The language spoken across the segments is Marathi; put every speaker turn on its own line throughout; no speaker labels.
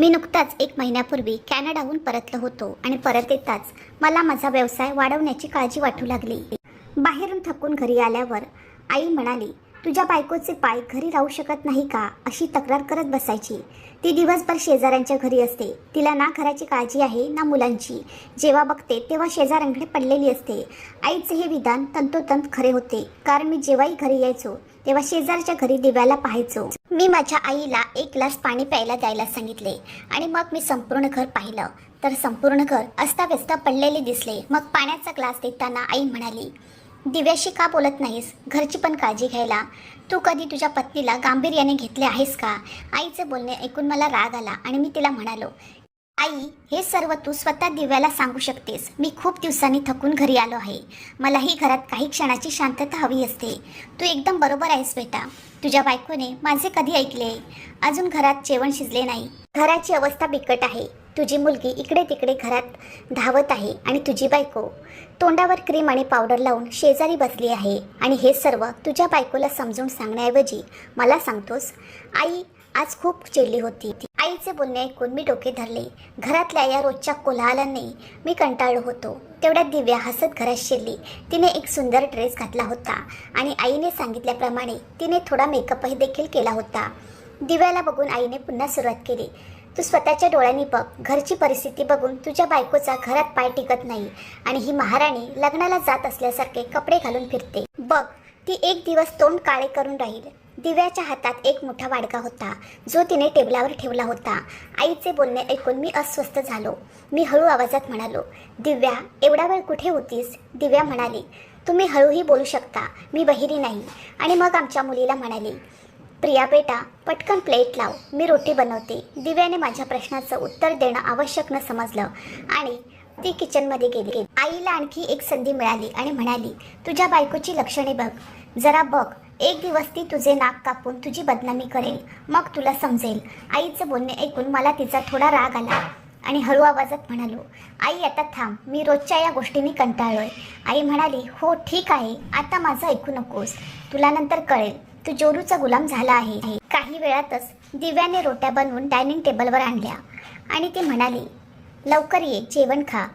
मी नुकताच 1 महिन्यापूर्वी कॅनडाहून परतलो होतो आणि परत येताच मला माझा व्यवसाय वाढवण्याची काळजी वाटू लागली. बाहेरून थकून घरी आल्यावर आई म्हणाली, तुझ्या बायकोचे पाय घरी राहू शकत नाही का, अशी तक्रार करत बसायची. ती दिवसभर शेजाऱ्यांच्या घरी असते. तिला ना घराची काळजी आहे ना मुलांची. जेव्हा बघते तेव्हा शेजाऱ्यांकडे पडलेली असते. आईचे हे विधान तंतोतंत खरे होते, कारण मी जेव्हाही घरी यायचो तेव्हा शेजारच्या घरी दिव्याला पाहायचो. मी माझ्या आईला 1 ग्लास पाणी प्यायला द्यायला सांगितले आणि मग मी संपूर्ण घर पाहिलं तर संपूर्ण घर अस्ताव्यस्त पडलेले दिसले. मग पाण्याचा ग्लास देताना आई म्हणाली, दिव्याशी का बोलत नाहीस, घरची पण काळजी घ्यायला. तू कधी तुझ्या पत्नीला गांभीर्याने घेतले आहेस का. आईचे बोलणे ऐकून मला राग आला आणि मी तिला म्हणालो, आई, हे सर्व तू स्वतः दिव्याला सांगू शकतेस. मी खूप दिवसांनी थकून घरी आलो आहे. मलाही घरात काही क्षणाची शांतता हवी असते. तू एकदम बरोबर आहेस बेटा. तुझ्या बायकोने माझे कधी ऐकले. अजून घरात जेवण शिजले नाही. घराची अवस्था बिकट आहे. तुझी मुलगी इकडे तिकडे घरात धावत आहे आणि तुझी बायको तोंडावर क्रीम आणि पावडर लावून शेजारी बसली आहे. आणि हे सर्व तुझ्या बायकोला समजून सांगण्याऐवजी मला सांगतोस. आई आज खूप चिडली होती. आईचे बोलणे ऐकून मी डोके धरले. घरातल्या या रोजच्या कोलाहलाने मी कंटाळलो होतो. तेवढ्यात दिव्या हसत घरात शिरली. तिने एक सुंदर ड्रेस घातला होता आणि आईने सांगितल्याप्रमाणे तिने थोडा मेकअपही देखील केला होता. दिव्याला बघून आईने पुन्हा सुरुवात केली, तू स्वतःच्या डोळ्यांनी बघ. घरची परिस्थिती बघून तुझ्या बायकोचा घरात पाय टिकत नाही आणि ही महाराणी लग्नाला जात असल्यासारखे कपडे घालून फिरते. बघ, ती एक दिवस तोंड काळे करून राहील. दिव्याच्या हातात एक मोठा वाडगा होता जो तिने टेबलावर ठेवला होता. आईचे बोलणे ऐकून मी अस्वस्थ झालो. मी हळू आवाजात म्हणालो, दिव्या, एवढा वेळ कुठे होतीस. दिव्या म्हणाली, तुम्ही हळूही बोलू शकता, मी बहिरी नाही. आणि मग आमच्या मुलीला म्हणाली, प्रिया बेटा, पटकन प्लेट लाव, मी रोटी बनवते. दिव्याने माझ्या प्रश्नाचं उत्तर देणं आवश्यक न समजलं आणि ती किचनमध्ये गेली. आईला आणखी एक संधी मिळाली आणि म्हणाली, तुझ्या बायकोची लक्षणे बघ, जरा बघ. एक दिवस ती तुझे नाक कापून तुझी बदनामी करेल, मग तुला समजेल. आईचं बोलणे ऐकून मला तिचा थोडा राग आला आणि हळू आवाजात म्हणालो, आई आता थांब, मी रोजच्या या गोष्टींनी कंटाळलोय. आई म्हणाली, हो ठीक आहे, आता माझं ऐकू नकोस, तुला नंतर कळेल. तू जोरूचा गुलाम झाला आहे. काही वेळातच दिव्याने रोट्या बनवून डायनिंग टेबलवर आणल्या आणि ती म्हणाली, लवकर ये, जेवण खा,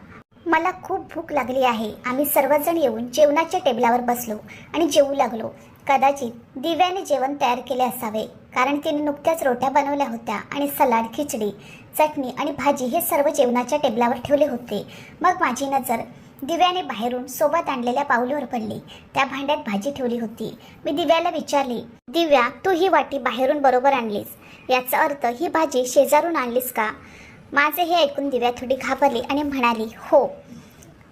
मला खूप भूक लागली आहे. आम्ही सर्वजण येऊन जेवणाच्या टेबलावर बसलो आणि जेवू लागलो. कदाचित दिव्याने जेवण तयार केले असावे, कारण तिने नुकत्याच रोट्या बनवल्या होत्या आणि सलाड, खिचडी, चटणी आणि भाजी हे सर्व जेवणाच्या टेबलावर ठेवले होते. मग माझी नजर दिव्याने बाहेरून सोबत आणलेल्या पावलीवर पडली. त्या भांड्यात भाजी ठेवली होती. मी दिव्याला विचारले, दिव्या, तू ही वाटी बाहेरून बरोबर आणलीस, याचा अर्थ ही भाजी शेजारून आणलीस का. माझे हे ऐकून दिव्या थोडी घाबरली आणि म्हणाली, हो,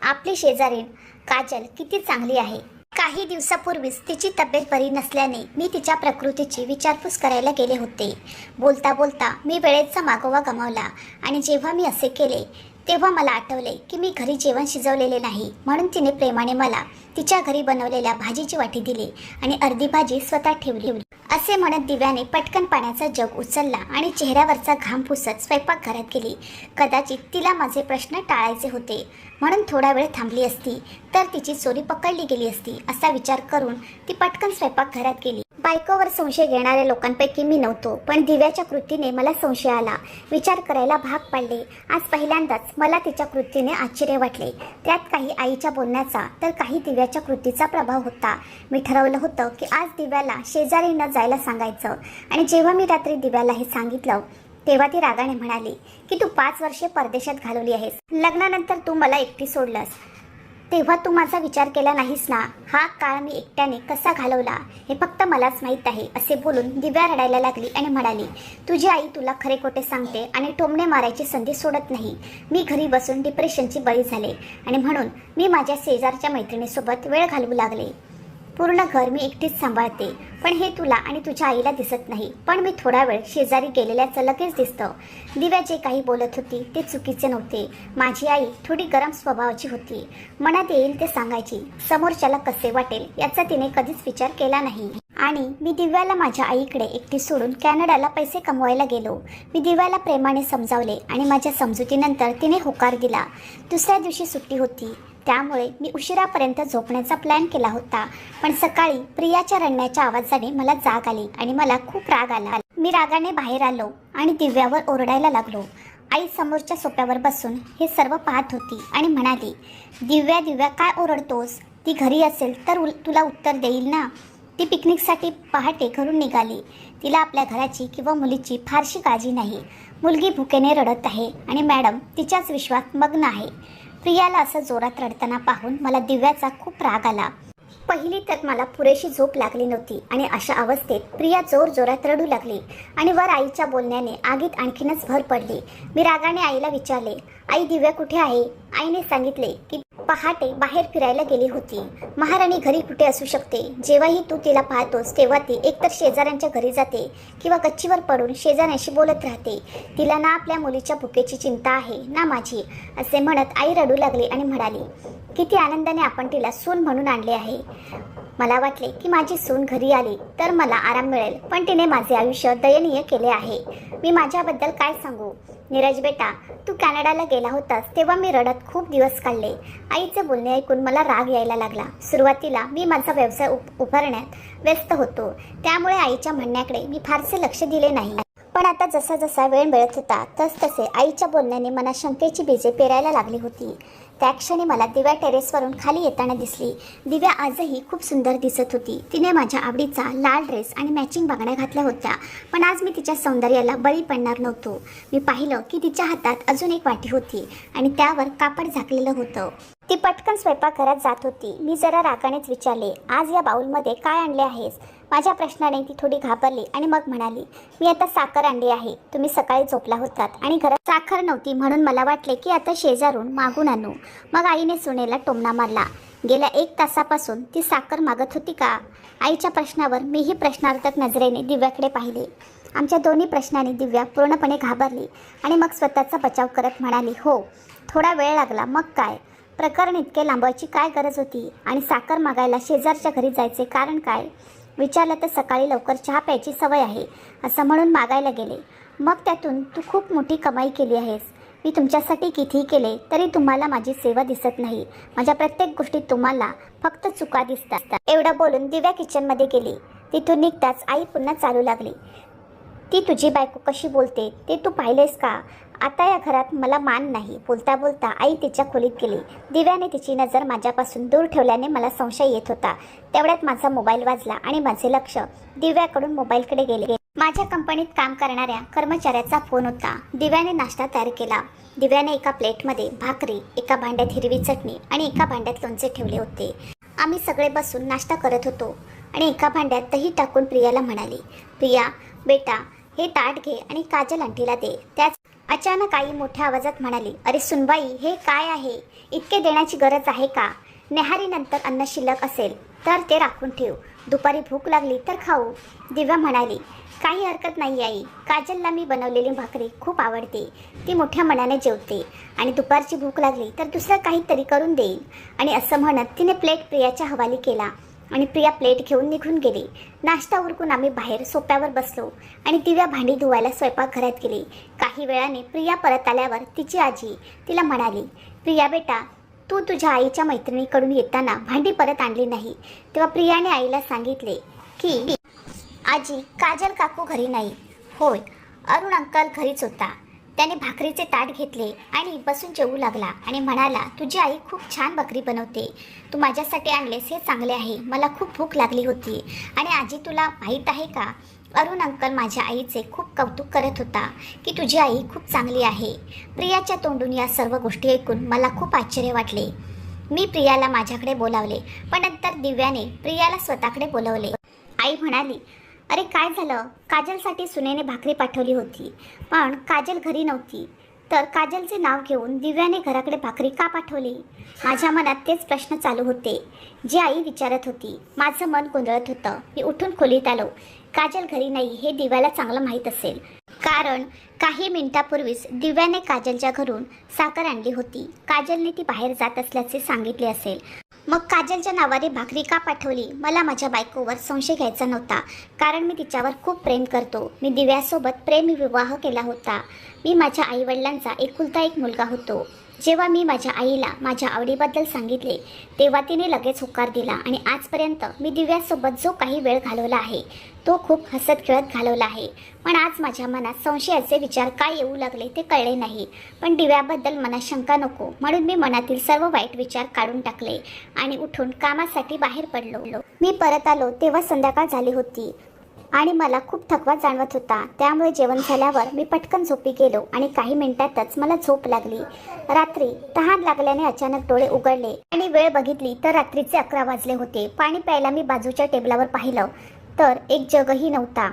आपली शेजारीण काजल किती चांगली आहे. काही दिवसापूर्वीच तिची तब्येत बरी नसल्याने मी तिच्या प्रकृतीची विचारपूस करायला गेले होते. बोलता बोलता मी वेळेचा मागोवा गमावला आणि जेव्हा मी असे केले तेव्हा मला आठवले की मी घरी जेवण शिजवलेले नाही. म्हणून तिने प्रेमाने मला तिच्या घरी बनवलेल्या भाजीची वाटी दिली आणि अर्धी भाजी स्वतः ठेवली. असे म्हणत दिव्याने पटकन पाण्याचा जग उचलला आणि चेहऱ्यावरचा घाम पुसत स्वयंपाकघरात गेली. कदाचित तिला माझे प्रश्न टाळायचे होते म्हणून थोडा वेळ थांबली असती तर तिची चोरी पकडली गेली असती, असा विचार करून ती पटकन स्वयंपाकघरात गेली. बायकोवर संशय घेणाऱ्या लोकांपैकी मी नव्हतो, पण दिव्याच्या कृतीने मला संशय आला. विचार करायला भाग पाडले. आज पहिल्यांदाच मला तिच्या कृतीने आश्चर्य वाटले. त्यात काही आईच्या बोलण्याचा तर काही दिव्याच्या कृतीचा प्रभाव होता. मी ठरवलं होतं की आज दिव्याला शेजारी न जायला सांगायचं आणि जेव्हा मी रात्री दिव्याला हे सांगितलं तेव्हा ती रागाने म्हणाली की तू 5 वर्षे परदेशात घालवली आहेस. लग्नानंतर तू मला एकटी सोडलंस तेव्हा तू माझा विचार केला नाहीस ना. हा काळ मी एकट्याने कसा घालवला हे फक्त मलाच माहीत आहे. असे बोलून दिव्या रडायला लागली आणि म्हणाली, तुझी आई तुला खरे खोटे सांगते आणि टोमणे मारायची संधी सोडत नाही. मी घरी बसून डिप्रेशनची बळी झाले आणि म्हणून मी माझ्या शेजारच्या मैत्रिणीसोबत वेळ घालवू लागले. पूर्ण घर मी एकटीच सांभाळते, पण हे तुला आणि तुझ्या आईला दिसत नाही. पण मी थोडा वेळ शेजारी गेलेल्याचं लगेच दिसतं. दिव्या जे काही बोलत होती ते चुकीचे नव्हते. माझी आई थोडी गरम स्वभावाची होती. मनात येईल ते सांगायची. समोरच्याला कसे वाटेल याचा तिने कधीच विचार केला नाही. आणि मी दिव्याला माझ्या आईकडे एकटी सोडून कॅनडाला पैसे कमवायला गेलो. मी दिव्याला प्रेमाने समजावले आणि माझ्या समजुतीनंतर तिने होकार दिला. दुसऱ्या दिवशी सुट्टी होती, त्यामुळे मी उशिरापर्यंत झोपण्याचा प्लॅन केला होता. पण सकाळी प्रियाच्या रडण्याच्या आवाजाने मला जाग आली आणि मला खूप राग आला. मी रागाने बाहेर आलो आणि दिव्यावर ओरडायला लागलो. आई समोरच्या सोफ्यावर बसून हे सर्व पाहत होती आणि म्हणाली, दिव्या दिव्या काय ओरडतोस? ती घरी असेल तर तुला उत्तर देईल ना. ती पिकनिकसाठी पहाटे घरून निघाली. तिला आपल्या घराची किंवा मुलीची फारशी काळजी नाही. मुलगी भुकेने रडत आहे आणि मॅडम तिच्याच विश्वात मग्न आहे. प्रियाला असं जोरात रडताना पाहून मला दिव्याचा खूप राग आला. पहिली तर मला पुरेशी झोप लागली नव्हती आणि अशा अवस्थेत प्रिया जोरात रडू लागली आणि वर आईच्या बोलण्याने आगीत आणखीनच भर पडली. मी रागाने आईला विचारले, आई दिव्या कुठे आहे? आईने सांगितले की पहाटे बाहेर फिरायला गेली होती. महाराणी घरी कुठे असू शकते? जेव्हाही तू तिला पाहतोस तेव्हा ती एकतर शेजाऱ्यांच्या घरी जाते किंवा गच्चीवर पडून शेजाऱ्यांशी बोलत राहते. तिला ना आपल्या मुलीच्या भुकेची चिंता आहे ना माझी, असे म्हणत आई रडू लागली आणि म्हणाली, किती आनंदाने आपण तिला सून म्हणून आणले आहे. मला वाटले की माझी सून घरी आली तर मला आराम मिळेल, पण तिने माझे आयुष्य दयनीय केले आहे. मी माझ्याबद्दल काय सांगू? नीरज बेटा, तू कॅनडाला गेला होतास तेव्हा मी रडत खूप दिवस काढले. आईचे बोलणे ऐकून मला राग यायला लागला. सुरुवातीला मी माझा व्यवसाय उभारण्यात व्यस्त होतो, त्यामुळे आईच्या म्हणण्याकडे मी फारसे लक्ष दिले नाही. पण आता जसा जसा वेळ मिळत होता तसतसे आईच्या बोलण्याने मनात शंकेची बीजे पेरायला लागली होती. त्या क्षणी मला दिव्या टेरेसवरून खाली येताना दिसली. दिव्या आजही खूप सुंदर दिसत होती. तिने माझ्या आवडीचा लाल ड्रेस आणि मॅचिंग बांगड्या घातल्या होत्या, पण आज मी तिच्या सौंदर्याला बळी पडणार नव्हतो. मी पाहिलं की तिच्या हातात अजून एक वाटी होती आणि त्यावर कापड झाकलेलं होतं. ती पटकन स्वयंपाकघरात जात होती. मी जरा रागानेच विचारले, आज या बाउलमध्ये काय आणले आहेस? माझ्या प्रश्नाने ती थोडी घाबरली आणि मग म्हणाली, मी आता साखर आणली आहे. तुम्ही सकाळी झोपला होतात आणि घरात साखर नव्हती म्हणून मला वाटले की आता शेजारून मागून आणू. मग आईने सुनेला टोमणा मारला. गेल्या 1 तासापासून ती साखर मागत होती का? आईच्या प्रश्नावर मीही प्रश्नार्थक नजरेने दिव्याकडे पाहिले. आमच्या दोन्ही प्रश्नांनी दिव्या पूर्णपणे घाबरली आणि मग स्वतःचा बचाव करत म्हणाली, हो थोडा वेळ लागला, मग काय? प्रकरण इतके लांबवायची काय गरज होती? आणि साखर मागायला शेजारच्या घरी जायचे कारण काय? विचारलं तर सकाळी लवकर चहा प्यायची सवय आहे असं म्हणून मागायला गेले. मग त्यातून तू खूप मोठी कमाई केली आहेस. मी तुमच्यासाठी कितीही केले तरी तुम्हाला माझी सेवा दिसत नाही. माझ्या प्रत्येक गोष्टीत तुम्हाला फक्त चुका दिसतात. एवढं बोलून दिव्या किचनमध्ये गेली. तिथून निघताच आई पुन्हा चालू लागली, ती तुझी बायको कशी बोलते ते तू पाहिलेस का? आता या घरात मला मान नाही. बोलता बोलता आई तिच्या खोलीत गेली. दिव्याने तिची नजर माझ्यापासून दूर ठेवल्याने मला संशय येत होता. तेवढ्यात माझा मोबाईल वाजला आणि माझे लक्ष दिव्याकडून मोबाईलकडे गेले. माझ्या कंपनीत काम करणाऱ्या कर्मचाऱ्याचा फोन होता. दिव्याने नाश्ता तयार केला. दिव्याने एका प्लेटमध्ये भाकरी, एका भांड्यात हिरवी चटणी आणि एका भांड्यात लोणचे ठेवले होते. आम्ही सगळे बसून नाश्ता करत होतो आणि एका भांड्यात दही टाकून प्रियाला म्हणाली, प्रिया बेटा हे ताट घे आणि काजल आंटीला दे. त्याच अचानक आई मोठ्या आवाजात म्हणाली, अरे सुनबाई हे काय आहे? इतके देण्याची गरज आहे का? नेहारीनंतर अन्न शिल्लक असेल तर ते राखून ठेव. दुपारी भूक लागली तर खाऊ. दिव्या म्हणाली, काही हरकत नाही आई. काजलला मी बनवलेली भाकरी खूप आवडते. ती मोठ्या मनाने जेवते आणि दुपारची भूक लागली तर दुसरं काहीतरी करून देईल. आणि असं म्हणत तिने प्लेट प्रियाच्या हवाली केला आणि प्रिया प्लेट घेऊन निघून गेली. नाश्ता उरकून आम्ही बाहेर सोफ्यावर बसलो आणि दिव्या भांडी धुवायला स्वयंपाकघरात गेली. काही वेळाने प्रिया परत आल्यावर तिची आजी तिला म्हणाली, प्रिया बेटा तू तुझ्या आईच्या मैत्रिणीकडून येताना भांडी परत आणली नाही. तेव्हा प्रियाने आईला सांगितले की आजी काजल काकू घरी नाही. होय, अरुण अंकल घरीच होता. त्याने भाकरीचे ताट घेतले आणि बसून जेवू लागला आणि म्हणाला, तुझी आई खूप छान भाकरी बनवते. तू माझ्यासाठी आणलेस हे चांगले आहे. मला खूप भूक लागली होती. आणि आजी तुला माहीत आहे का, अरुण अंकल माझ्या आईचे खूप कौतुक करत होता की तुझी आई खूप चांगली आहे. प्रियाच्या तोंडून या सर्व गोष्टी ऐकून मला खूप आश्चर्य वाटले. मी प्रियाला माझ्याकडे बोलावले, पण नंतर दिव्याने प्रियाला स्वतःकडे बोलवले. आई म्हणाली, अरे काय झालं? काजलसाठी सुनेने भाकरी पाठवली होती पण काजल घरी नव्हती, तर काजलचे नाव घेऊन दिव्याने घराकडे भाकरी का पाठवली? माझ्या मनात तेच प्रश्न चालू होते जे आई विचारत होती. माझं मन गोंधळत होतं. मी उठून खोलीत आलो. काजल घरी नाही हे दिव्याला चांगलं माहीत असेल, कारण काही मिनिटापूर्वीच दिव्याने काजलच्या घरून साखर आणली होती. काजलने ती बाहेर जात असल्याचे सांगितले असेल. मग काजलच्या नावाने भाकरी का पाठवली? मला माझ्या बायकोवर संशय घ्यायचा नव्हता, कारण मी तिच्यावर खूप प्रेम करतो. मी दिव्यासोबत प्रेमविवाह केला होता. मी माझ्या आईवडिलांचा एकुलता एक मुलगा होतो. जेव्हा मी माझ्या आईला माझ्या आवडीबद्दल सांगितले तेव्हा तिने लगेच होकार दिला आणि आजपर्यंत मी दिव्यासोबत जो काही वेळ घालवला आहे तो खूप हसत खेळत घालवला आहे. पण आज माझ्या मनात संशयाचे विचार काय येऊ लागले ते कळले नाही. पण दिव्याबद्दल मनात शंका नको म्हणून मी मनातील सर्व वाईट विचार काढून टाकले आणि उठून कामासाठी बाहेर पडलो. मी परत आलो तेव्हा संध्याकाळ झाली होती आणि मला खूप थकवा जाणवत होता. त्यामुळे जेवण झाल्यावर मी पटकन झोपी गेलो आणि काही मिनिटातच मला झोप लागली. रात्री तहान लागल्याने अचानक डोळे उघडले आणि वेळ बघितली तर रात्रीचे 11 वाजले होते. पाणी प्यायला मी बाजूच्या टेबलावर पाहिलं तर एक जगही नव्हता.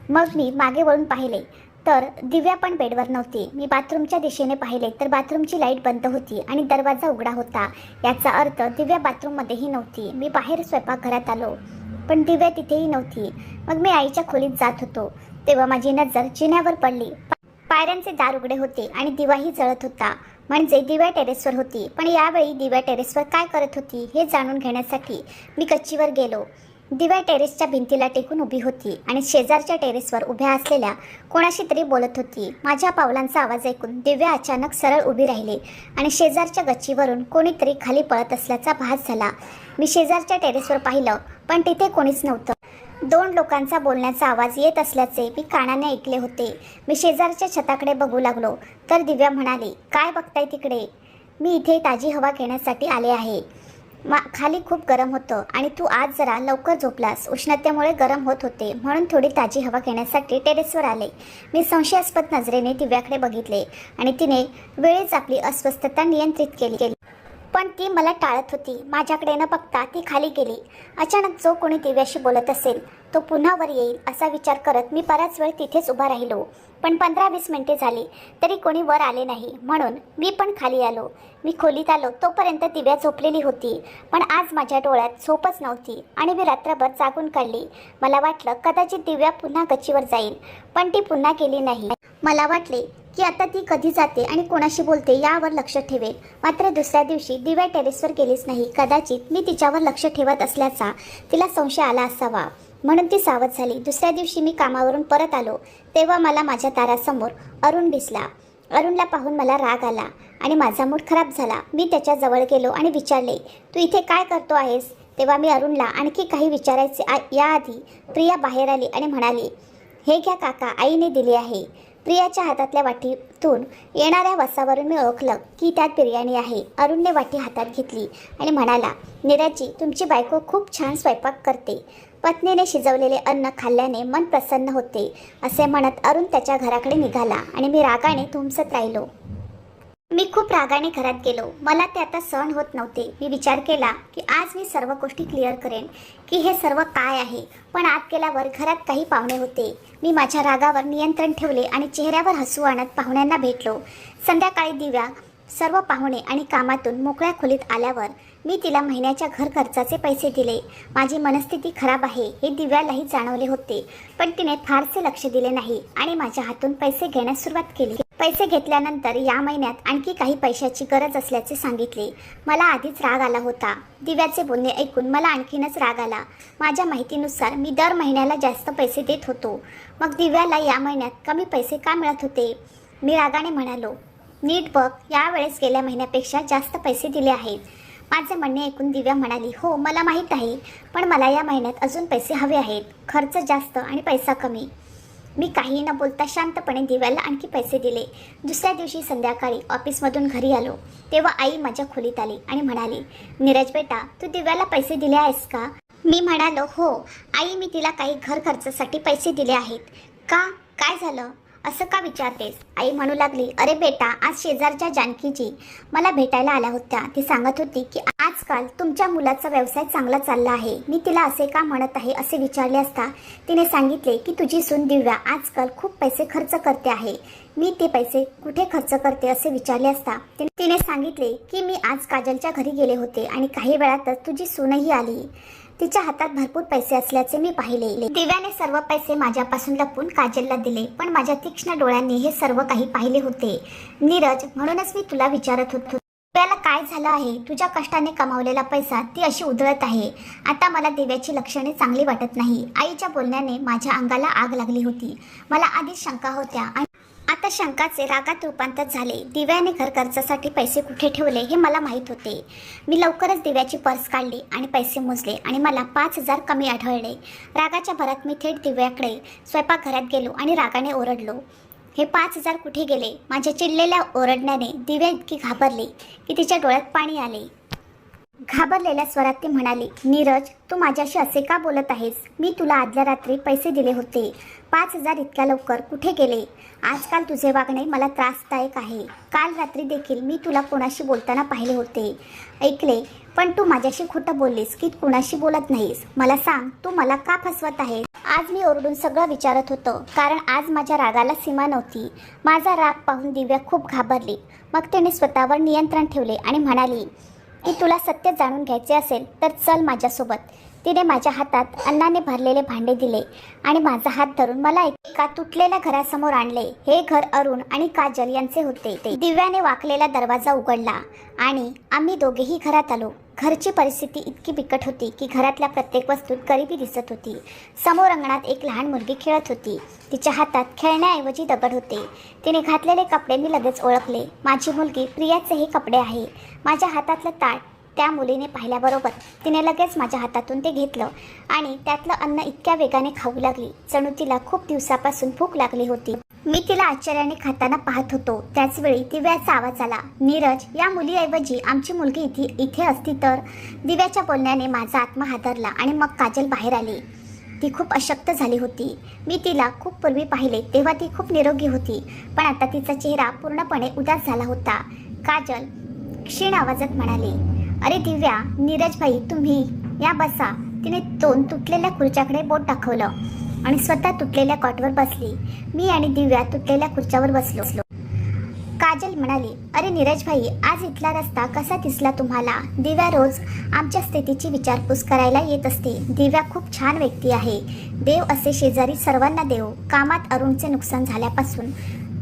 मग मी मागे वळून पाहिले तर दिव्या पण बेडवर नव्हती. मी बाथरूमच्या दिशेने पाहिले तर बाथरूमची लाईट बंद होती आणि दरवाजा उघडा होता. याचा अर्थ दिव्या बाथरूममध्येही नव्हती. मी बाहेर स्वयंपाकघरात आलो पण दिव्या तिथेही नव्हती. मग मी आईच्या खोलीत जात होतो तेव्हा माझी नजर जिन्यावर पडली. पायऱ्यांचे दार उघडे होते आणि दिवाही जळत होता. म्हणजे दिव्या टेरेसवर होती. पण यावेळी दिव्या टेरेसवर काय करत होती हे जाणून घेण्यासाठी मी गच्चीवर गेलो. दिव्या टेरेसच्या भिंतीला टेकून उभी होती आणि शेजारच्या टेरेसवर उभ्या असलेल्या कोणाशी तरी बोलत होती. माझ्या पावलांचा आवाज ऐकून दिव्या अचानक सरळ उभी राहिली आणि शेजारच्या गच्चीवरून कोणीतरी खाली पळत असल्याचा भास झाला. मी शेजारच्या टेरेसवर पाहिलं पण तिथे कोणीच नव्हतं. 2 लोकांचा बोलण्याचा आवाज येत असल्याचे मी कानाने ऐकले होते. मी शेजारच्या छताकडे बघू लागलो तर दिव्या म्हणाली, काय बघताय तिकडे? मी इथे ताजी हवा घेण्यासाठी आले आहे. खाली खूप गरम होतं आणि तू आज जरा लवकर झोपलास. उष्णतेमुळे गरम होत होते म्हणून थोडी ताजी हवा घेण्यासाठी टेरेसवर आले. मी संशयास्पद नजरेने दिव्याकडे बघितले आणि तिने वेळेच आपली अस्वस्थता नियंत्रित केली. पण ती मला टाळत होती. माझ्याकडे न बघता ती खाली गेली. अचानक जो कोणी दिव्याशी बोलत असेल तो पुन्हा वर येईल असा विचार करत मी बराच वेळ तिथेच उभा राहिलो. पण 15-20 मिनिटे झाली तरी कोणी वर आले नाही म्हणून मी पण खाली आलो. मी खोलीत आलो तोपर्यंत दिव्या झोपलेली होती. पण आज माझ्या डोळ्यात झोपच नव्हती आणि मी रात्रभर जागून काढली. मला वाटलं कदाचित दिव्या पुन्हा गच्चीवर जाईल पण ती पुन्हा गेली नाही. मला वाटले की आता ती कधी जाते आणि कोणाशी बोलते यावर लक्ष ठेवेल. मात्र दुसऱ्या दिवशी दिव्या टेरेसवर गेलीच नाही. कदाचित मी तिच्यावर लक्ष ठेवत असल्याचा तिला संशय आला असावा म्हणून ती सावध झाली. दुसऱ्या दिवशी मी कामावरून परत आलो तेव्हा मला माझ्या दारासमोर अरुण दिसला. अरुणला पाहून मला राग आला आणि माझा मूड खराब झाला. मी त्याच्या जवळ गेलो आणि विचारले, तू इथे काय करतो आहेस? तेव्हा मी अरुणला आणखी काही विचारायचे याआधी प्रिया बाहेर आली आणि म्हणाली, हे घ्या काका, आईने दिली आहे. प्रियाच्या हातातल्या वाटीतून येणाऱ्या वासावरून मी ओळखलं की त्यात बिर्याणी आहे. अरुणने वाटी हातात घेतली आणि म्हणाला, नीरजजी, तुमची बायको खूप छान स्वयंपाक करते. पत्नीने शिजवलेले अन्न खाल्ल्याने मन प्रसन्न होते असे म्हणत अरुण त्याच्या घराकडे निघाला आणि मी रागाने थुंकत राहिलो. मी खूप रागाने घरात गेलो. मला ते आता सहन होत नव्हते. मी विचार केला की आज मी सर्व गोष्टी क्लिअर करेन की हे सर्व काय आहे. पण आत गेल्यावर घरात काही पाहुणे होते. मी माझ्या रागावर नियंत्रण ठेवले आणि चेहऱ्यावर हसू आणत पाहुण्यांना भेटलो. संध्याकाळी दिव्या सर्व पाहुणे आणि कामातून मोकळ्या खोलीत आल्यावर मी तिला महिन्याच्या घर खर्चाचे पैसे दिले. माझी मनस्थिती खराब आहे हे दिव्यालाही जाणवले होते पण तिने फारसे लक्ष दिले नाही आणि माझ्या हातून पैसे घेण्यास सुरुवात केली. पैसे घेतल्यानंतर या महिन्यात आणखी काही पैशाची गरज असल्याचे सांगितले. मला आधीच राग आला होता. दिव्याचे बोलणे ऐकून मला आणखीनच राग आला. माझ्या माहितीनुसार मी दर महिन्याला जास्त पैसे देत होतो. मग दिव्याला या महिन्यात कमी पैसे का मिळत होते? मी रागाने म्हणालो, नीट बघ, यावेळेस गेल्या महिन्यापेक्षा जास्त पैसे दिले आहेत. माझे म्हणणे ऐकून दिव्या म्हणाली, हो मला माहीत आहे पण मला या महिन्यात अजून पैसे हवे आहेत. खर्च जास्त आणि पैसा कमी. मी काही न बोलता शांतपणे दिव्याला आणखी पैसे दिले. दुसऱ्या दिवशी संध्याकाळी ऑफिसमधून घरी आलो तेव्हा आई माझ्या खोलीत आली आणि म्हणाली, नीरज बेटा, तू दिव्याला पैसे दिले आहेस का? मी म्हणालो, हो आई, मी तिला काही घर खर्चासाठी पैसे दिले आहेत. का? काय झालं? असं का विचारतेस? आई म्हणू लागली, अरे बेटा, आज शेजारच्या जानकीजी मला भेटायला आल्या होत्या. ती सांगत होती की आजकाल तुमच्या मुलाचा व्यवसाय चांगला चालला आहे. मी तिला असे का म्हणत आहे असे विचारले असता तिने सांगितले की तुझी सून दिव्या आजकाल खूप पैसे खर्च करते आहे. मी ते पैसे कुठे खर्च करते असे विचारले असता तिने सांगितले की मी आज काजलच्या घरी गेले होते आणि काही वेळातच तुझी सूनही आली. तिच्या हातात भरपूर पैसे असल्याचे मी पाहिले. दिव्याने सर्व पैसे माझ्यापासून लपवून काजलला दिले पण माझ्या तीक्ष्ण डोळ्यांनी हे सर्व काही पाहिले होते. नीरज, म्हणूनच मी तुला विचारत होतो, दिव्याला काय झालं आहे? तुझ्या कष्टाने कमावलेला पैसा ती अशी उधळत आहे. आता मला दिव्याची लक्षणे चांगली वाटत नाही. आईच्या बोलण्याने माझ्या अंगाला आग लागली होती. मला आधीच शंका होत्या आता शंकाचे रागात रूपांतर झाले. दिव्याने घर खर्चासाठी पैसे कुठे ठेवले हे मला माहीत होते. मी लवकरच दिव्याची पर्स काढली आणि पैसे मोजले आणि मला 5,000 कमी आढळले. रागाच्या भरात मी थेट दिव्याकडे स्वयंपाकघरात गेलो आणि रागाने ओरडलो, हे 5,000 कुठे गेले? माझ्या चिडलेल्या ओरडण्याने दिव्या इतकी घाबरली की तिच्या डोळ्यात पाणी आले. घाबरलेल्या स्वरात ती म्हणाली, नीरज, तू माझ्याशी असे का बोलत आहेस? मी तुला आदल्या रात्री पैसे दिले होते. 5,000 इतक्या लवकर कुठे गेले? आजकाल तुझे वागणे मला त्रासदायक आहे. काल रात्री देखील मी तुला कोणाशी बोलताना पाहिले होते, ऐकले, पण तू माझ्याशी खोटं बोललीस की कोणाशी बोलत नाहीस. मला सांग, तू मला का फसवत आहेस? आज मी ओरडून सगळं विचारत होतो, कारण आज माझ्या रागाला सीमा नव्हती. माझा राग पाहून दिव्या खूप घाबरली. मग तिने स्वतःवर नियंत्रण ठेवले आणि म्हणाली की तुला सत्य जाणून घ्यायचे असेल तर चल माझ्यासोबत. तिने माझ्या हातात अन्नाने भरलेले भांडे दिले आणि माझा हात धरून मला एका तुटलेल्या घरासमोर आणले. हे घर अरुण आणि काजल यांचे होते. दिव्याने वाकलेला दरवाजा उघडला आणि आम्ही दोघेही घरात आलो. घरची परिस्थिती इतकी बिकट होती की घरातल्या प्रत्येक वस्तूत गरिबी दिसत होती. समोर अंगणात एक लहान मुलगी खेळत होती. तिच्या हातात खेळण्याऐवजी दगड होते. तिने घातलेले कपडे मी लगेच ओळखले. माझी मुलगी प्रियाचे हे कपडे आहे. माझ्या हातातलं ताट त्या मुलीने पाहिल्याबरोबर तिने लगेच माझ्या हातातून ते घेतलं आणि त्यातलं अन्न इतक्या वेगाने खाऊ लागली जणू तिला खूप दिवसापासून भूक लागली होती. मी तिला आश्चर्याने खाताना पाहत होतो. त्याचवेळी दिव्याचा आवाज आला, नीरज, या मुलीऐवजी आमची मुलगी इथे असती तर. दिव्याच्या बोलण्याने माझा आत्मा हादरला आणि मग काजल बाहेर आली. ती खूप अशक्त झाली होती. मी तिला खूप पूर्वी पाहिले तेव्हा ती खूप निरोगी होती, पण आता तिचा चेहरा पूर्णपणे उदास झाला होता. काजल क्षीण आवाजात म्हणाली, अरे दिव्या, नीरज भाई, तुम्ही या बसा. तिने 2 तुटलेल्या खुर्च्याकडे बोट दाखवलं आणि स्वतः तुटलेल्या कॉटवर बसली. मी आणि दिव्या तुटलेल्या खुर्च्यावर बसलो. काजल म्हणाली, अरे नीरज भाई, आज इथला रस्ता कसा दिसला तुम्हाला? दिव्या रोज आमच्या स्थितीची विचारपूस करायला येत असते. दिव्या खूप छान व्यक्ती आहे. देव असे शेजारी सर्वांना देव. कामात अरुणचे नुकसान झाल्यापासून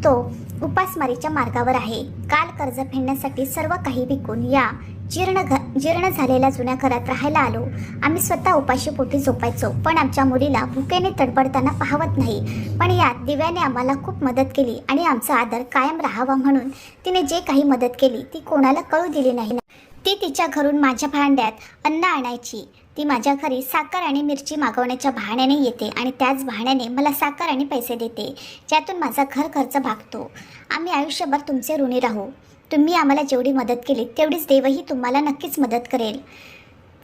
तो उपासमारीच्या मार्गावर आहे. काल कर्ज फेडण्यासाठी सर्व काही विकून या जीर्ण झालेल्या जुन्या घरात राहायला आलो. आम्ही स्वतः उपाशी पोटी झोपायचो, पण आमच्या मुलीला भुकेने तडपडताना पाहवत नाही. पण यात दिव्याने आम्हाला खूप मदत केली आणि आमचा आदर कायम राहावा म्हणून तिने जे काही मदत केली ती कोणाला कळू दिली नाही. ती तिच्या घरून माझ्या भांड्यात अन्न आणायची. ती माझ्या घरी साखर आणि मिरची मागवण्याच्या बहाण्याने येते आणि त्याच बहाण्याने मला साखर आणि पैसे देते, ज्यातून माझा घर खर्च भागतो. आम्ही आयुष्यभर तुमचे ऋणी राहू. तुम्ही आम्हाला जेवढी मदत केली तेवढीच देवही तुम्हाला नक्कीच मदत करेल.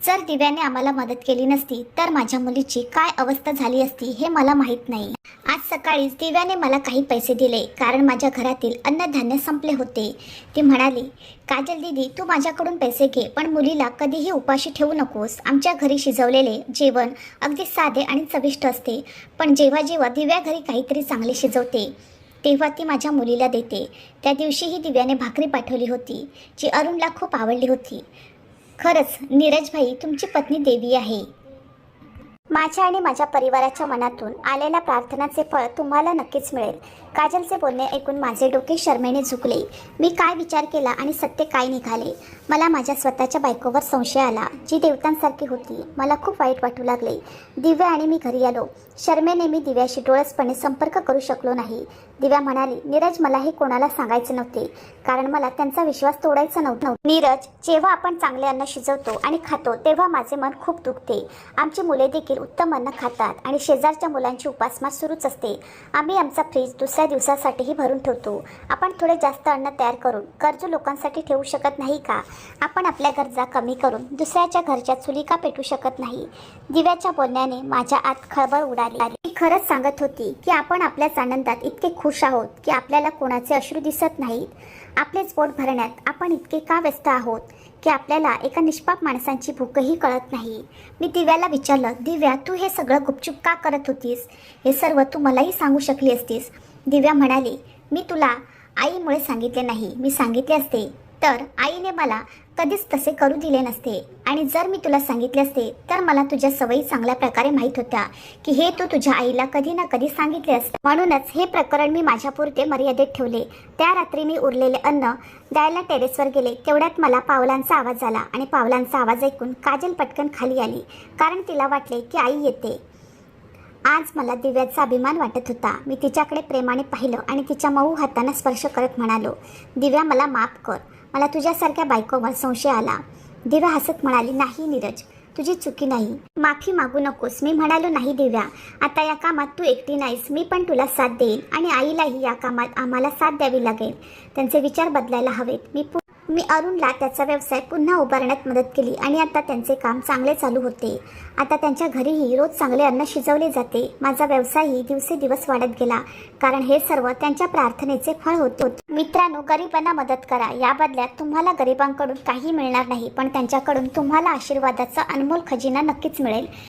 जर दिव्याने आम्हाला मदत केली नसती तर माझ्या मुलीची काय अवस्था झाली असती हे मला माहीत नाही. आज सकाळीच दिव्याने मला काही पैसे दिले कारण माझ्या घरातील अन्नधान्य संपले होते. ती म्हणाली, काजल दीदी, तू माझ्याकडून पैसे घे, पण मुलीला कधीही उपाशी ठेवू नकोस. आमच्या घरी शिजवलेले जेवण अगदी साधे आणि चविष्ट असते, पण जेव्हा जेव्हा दिव्या घरी काहीतरी चांगले शिजवते तेव्हा ती माझ्या मुलीला देते. त्या दिवशीही दिव्याने भाकरी पाठवली होती जी अरुणला खूप आवडली होती. खरंच नीरज भाई, तुमची पत्नी देवी आहे. माझ्या आणि माझ्या परिवाराच्या मनातून आलेल्या प्रार्थनाचे फळ तुम्हाला नक्कीच मिळेल. काजलचे बोलणे ऐकून माझे डोके शरमेने झुकले. मी काय विचार केला आणि सत्य काय निघाले? मला माझ्या स्वतःच्या बायकोवर संशय आला, जी देवतांसारखी होती. मला खूप वाईट वाटू लागले. दिव्या आणि मी घरी आलो. शर्मेने मी दिव्याशी डोळसपणे संपर्क करू शकलो नाही. दिव्या म्हणाली, नीरज, मला हे कोणाला सांगायचे नव्हते कारण मला त्यांचा विश्वास तोडायचा नव्हता. नीरज, जेव्हा आपण चांगले अन्न शिजवतो आणि खातो तेव्हा माझे मन खूप दुखते. आमची मुले देखील उत्तम अन्न खातात आणि शेजारच्या मुलांची उपासमार सुरूच असते. आम्ही आमचा फ्रीज दुसऱ्या दिवसासाठीही भरून ठेवतो. आपण थोडे जास्त अन्न तयार करून गरजू लोकांसाठी ठेवू शकत नाही का? आपण आपल्या गरजा कमी करून दुसऱ्याच्या घरच्या चुली का पेटू शकत नाही? दिव्याच्या बोलण्याने माझ्या आत खळबळ उडाली. ती खरंच सांगत होती की आपण आपल्याच आनंदात इतके खुश आहोत की आपल्याला कोणाचे अश्रू दिसत नाहीत. आपलेच पोट भरण्यात आपण इतके का व्यस्त आहोत की आपल्याला एका निष्पाप माणसांची भूकही कळत नाही. मी दिव्याला विचारलं, दिव्या, तू हे सगळं गुपचूप का करत होतीस? हे सर्व तू मलाही सांगू शकली असतीस. दिव्या म्हणाली, मी तुला आईमुळे सांगितले नाही. मी सांगितले असते तर आईने मला कधीच तसे करू दिले नसते, आणि जर मी तुला सांगितले असते तर मला तुझ्या सवयी चांगल्या प्रकारे माहीत होत्या की हे तू तुझ्या आईला कधी ना कधी सांगितले असते. म्हणूनच हे प्रकरण मी माझ्यापुरते मर्यादेत ठेवले. त्या रात्री मी उरलेले अन्न द्यायला टेरेसवर गेले. तेवढ्यात मला पावलांचा आवाज आला आणि पावलांचा आवाज ऐकून काजल पटकन खाली आली कारण तिला वाटले की आई येते. आज मला दिव्याचा अभिमान वाटत होता. मी तिच्याकडे प्रेमाने पाहिलं आणि तिच्या मऊ हातांना स्पर्श करत म्हणालो, दिव्या मला माफ कर, मला तुझ्यासारख्या बायकोवर संशय आला. दिव्या हसत म्हणाली, नाही नीरज, तुझी चुकी नाही, माफी मागू नकोस. मी म्हणालो, नाही दिव्या, आता या कामात तू एकटी नाहीस, मी पण तुला साथ देईन आणि आईलाही या कामात आम्हाला साथ द्यावी लागेल. त्यांचे विचार बदलायला हवेत. मी अरुणला त्याचा व्यवसाय पुन्हा उभारण्यात मदत केली आणि आता त्यांचे काम चांगले चालू होते. आता त्यांच्या घरीही रोज चांगले अन्न शिजवले जाते. माझा व्यवसायही दिवसेदिवस वाढत गेला, कारण हे सर्व त्यांच्या प्रार्थनेचे फळ होते. मित्रांनो, गरिबांना मदत करा. या बदल्यात तुम्हाला गरिबांकडून काही मिळणार नाही, पण त्यांच्याकडून तुम्हाला आशीर्वादाचा अनमोल खजिना नक्कीच मिळेल.